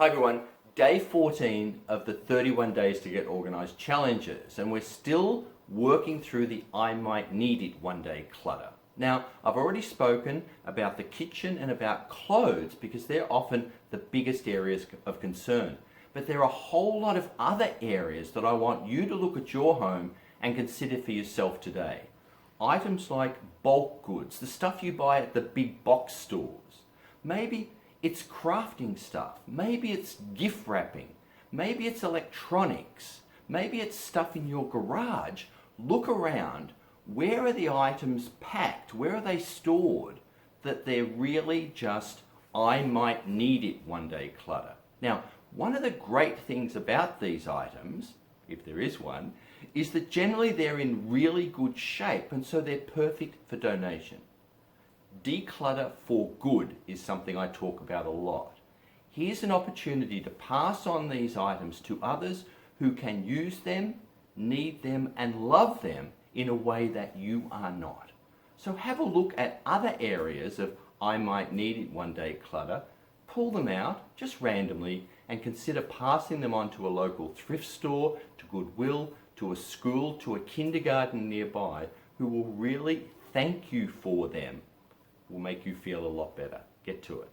Hi everyone, day 14 of the 31 days to get organised challenges, and we're still working through the I might need it one day clutter. Now, I've already spoken about the kitchen and about clothes because they're often the biggest areas of concern. But there are a whole lot of other areas that I want you to look at your home and consider for yourself today. Items like bulk goods, the stuff you buy at the big box stores. Maybe it's crafting stuff, maybe it's gift wrapping, maybe it's electronics, maybe it's stuff in your garage. Look around, where are the items packed, where are they stored, that they're really just, I might need it one day clutter. Now, one of the great things about these items, if there is one, is that generally they're in really good shape and so they're perfect for donation. Declutter for good is something I talk about a lot. Here's an opportunity to pass on these items to others who can use them, need them, and love them in a way that you are not. So have a look at other areas of I might need it one day clutter, pull them out just randomly, and consider passing them on to a local thrift store, to Goodwill, to a school, to a kindergarten nearby, who will really thank you for them. Will make you feel a lot better. Get to it.